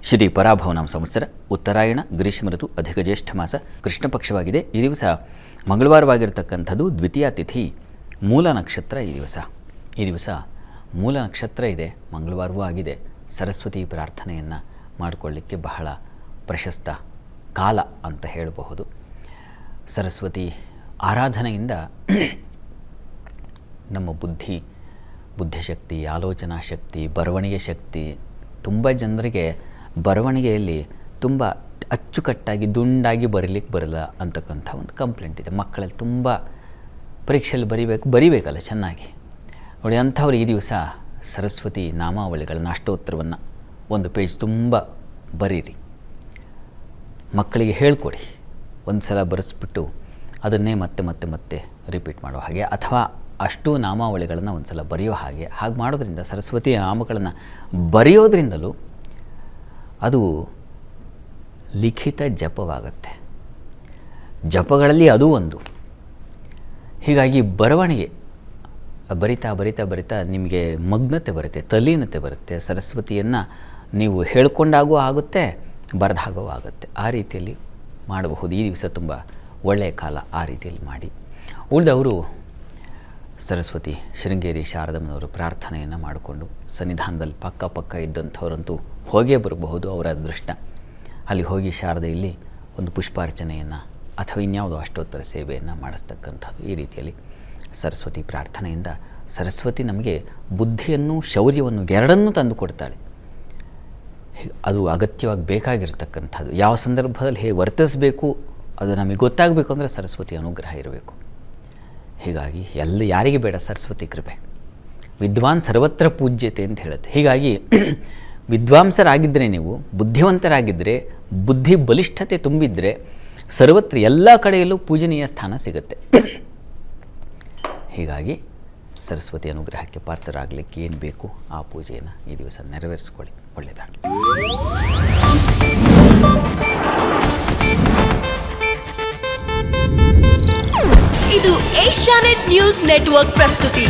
ಶ್ರೀ ಪರಾಭವನಾಮ ಸಂವತ್ಸರ ಉತ್ತರಾಯಣ ಗ್ರೀಷ್ಮ ಋತು ಅಧಿಕ ಜ್ಯೇಷ್ಠ ಮಾಸ ಕೃಷ್ಣ ಪಕ್ಷವಾಗಿದೆ. ಈ ದಿವಸ ಮಂಗಳವಾರವಾಗಿರ್ತಕ್ಕಂಥದ್ದು ದ್ವಿತೀಯ ತಿಥಿ ಮೂಲ ನಕ್ಷತ್ರ. ಈ ದಿವಸ ಮೂಲ ನಕ್ಷತ್ರ ಇದೆ, ಮಂಗಳವಾರವೂ ಆಗಿದೆ. ಸರಸ್ವತಿ ಪ್ರಾರ್ಥನೆಯನ್ನು ಮಾಡಿಕೊಳ್ಳಿಕ್ಕೆ ಬಹಳ ಪ್ರಶಸ್ತ ಕಾಲ ಅಂತ ಹೇಳಬಹುದು. ಸರಸ್ವತಿ ಆರಾಧನೆಯಿಂದ ನಮ್ಮ ಬುದ್ಧಿಶಕ್ತಿ, ಆಲೋಚನಾ ಶಕ್ತಿ, ಬರವಣಿಗೆ ಶಕ್ತಿ, ತುಂಬ ಜನರಿಗೆ ಬರವಣಿಗೆಯಲ್ಲಿ ತುಂಬ ಅಚ್ಚುಕಟ್ಟಾಗಿ ದುಂಡಾಗಿ ಬರೀಲಿಕ್ಕೆ ಬರಲ್ಲ ಅಂತಕ್ಕಂಥ ಒಂದು ಕಂಪ್ಲೇಂಟ್ ಇದೆ. ಮಕ್ಕಳಲ್ಲಿ ತುಂಬ ಪರೀಕ್ಷೆಯಲ್ಲಿ ಬರಿಬೇಕಲ್ಲ ಚೆನ್ನಾಗಿ. ನೋಡಿ, ಅಂಥವ್ರು ಈ ದಿವಸ ಸರಸ್ವತಿ ನಾಮಾವಳಿಗಳನ್ನ ಅಷ್ಟೋತ್ತರವನ್ನು ಒಂದು ಪೇಜ್ ತುಂಬ ಬರೀರಿ. ಮಕ್ಕಳಿಗೆ ಹೇಳ್ಕೊಡಿ. ಒಂದು ಸಲ ಬರೆಸ್ಬಿಟ್ಟು ಅದನ್ನೇ ಮತ್ತೆ ರಿಪೀಟ್ ಮಾಡೋ ಹಾಗೆ, ಅಥವಾ ಅಷ್ಟು ನಾಮಾವಳಿಗಳನ್ನು ಒಂದು ಸಲ ಬರೆಯೋ ಹಾಗೆ ಮಾಡೋದ್ರಿಂದ, ಸರಸ್ವತಿ ನಾಮಗಳನ್ನು ಬರೆಯೋದ್ರಿಂದಲೂ ಅದು ಲಿಖಿತ ಜಪವಾಗುತ್ತೆ. ಜಪಗಳಲ್ಲಿ ಅದು ಒಂದು. ಹೀಗಾಗಿ ಬರವಣಿಗೆ ಬರಿತಾ ನಿಮಗೆ ಮಗ್ನತೆ ಬರುತ್ತೆ, ತಲ್ಲೀನತೆ ಬರುತ್ತೆ. ಸರಸ್ವತಿಯನ್ನು ನೀವು ಹೇಳ್ಕೊಂಡಾಗೂ ಆಗುತ್ತೆ, ಬರೆದಾಗೂ ಆಗುತ್ತೆ. ಆ ರೀತಿಯಲ್ಲಿ ಮಾಡಬಹುದು. ಈ ದಿವಸ ತುಂಬ ಒಳ್ಳೆಯ ಕಾಲ. ಆ ರೀತಿಯಲ್ಲಿ ಮಾಡಿ. ಉಳಿದವರು ಸರಸ್ವತಿ ಶೃಂಗೇರಿ ಶಾರದಮ್ಮನವರು ಪ್ರಾರ್ಥನೆಯನ್ನು ಮಾಡಿಕೊಂಡು ಸನ್ನಿಧಾನದಲ್ಲಿ ಪಕ್ಕ ಇದ್ದಂಥವರಂತೂ ಹೋಗೇ ಬರಬಹುದು. ಅವರ ಅದೃಷ್ಟ. ಅಲ್ಲಿ ಹೋಗಿ ಶಾರದೆಯಲ್ಲಿ ಒಂದು ಪುಷ್ಪಾರ್ಚನೆಯನ್ನು ಅಥವಾ ಇನ್ಯಾವುದೋ ಅಷ್ಟೋತ್ತರ ಸೇವೆಯನ್ನು ಮಾಡಿಸ್ತಕ್ಕಂಥದ್ದು. ಈ ರೀತಿಯಲ್ಲಿ ಸರಸ್ವತಿ ಪ್ರಾರ್ಥನೆಯಿಂದ ಸರಸ್ವತಿ ನಮಗೆ ಬುದ್ಧಿಯನ್ನು, ಶೌರ್ಯವನ್ನು ಎರಡನ್ನೂ ತಂದು ಕೊಡ್ತಾಳೆ. ಅದು ಅಗತ್ಯವಾಗಿ ಬೇಕಾಗಿರ್ತಕ್ಕಂಥದ್ದು. ಯಾವ ಸಂದರ್ಭದಲ್ಲಿ ಹೇಗೆ ವರ್ತಿಸಬೇಕು ಅದು ನಮಗೆ ಗೊತ್ತಾಗಬೇಕು ಅಂದರೆ ಸರಸ್ವತಿ ಅನುಗ್ರಹ ಇರಬೇಕು. ಹೀಗಾಗಿ ಯಾರಿಗೆ ಬೇಡ ಸರಸ್ವತಿ ಕೃಪೆ. ವಿದ್ವಾನ್ ಸರ್ವತ್ರ ಪೂಜ್ಯತೆ ಅಂತ ಹೇಳುತ್ತೆ. ಹೀಗಾಗಿ ವಿದ್ವಾಂಸರಾಗಿದ್ದರೆ, ನೀವು ಬುದ್ಧಿವಂತರಾಗಿದ್ದರೆ, ಬುದ್ಧಿ ಬಲಿಷ್ಠತೆ ತುಂಬಿದರೆ ಸರ್ವತ್ರ ಎಲ್ಲ ಕಡೆಯಲ್ಲೂ ಪೂಜನೀಯ ಸ್ಥಾನ ಸಿಗುತ್ತೆ. ಹೀಗಾಗಿ ಸರಸ್ವತಿ ಅನುಗ್ರಹಕ್ಕೆ ಪಾತ್ರರಾಗಲಿಕ್ಕೆ ಏನು ಬೇಕು ಆ ಪೂಜೆಯನ್ನು ಈ ದಿವಸ ನೆರವೇರಿಸ್ಕೊಳ್ಳಿ. ಒಳ್ಳೆಯದಾಗಲಿ. ಇದು ಏಷ್ಯಾನೆಟ್ ನ್ಯೂಸ್ ನೆಟ್ವರ್ಕ್ ಪ್ರಸ್ತುತಿ.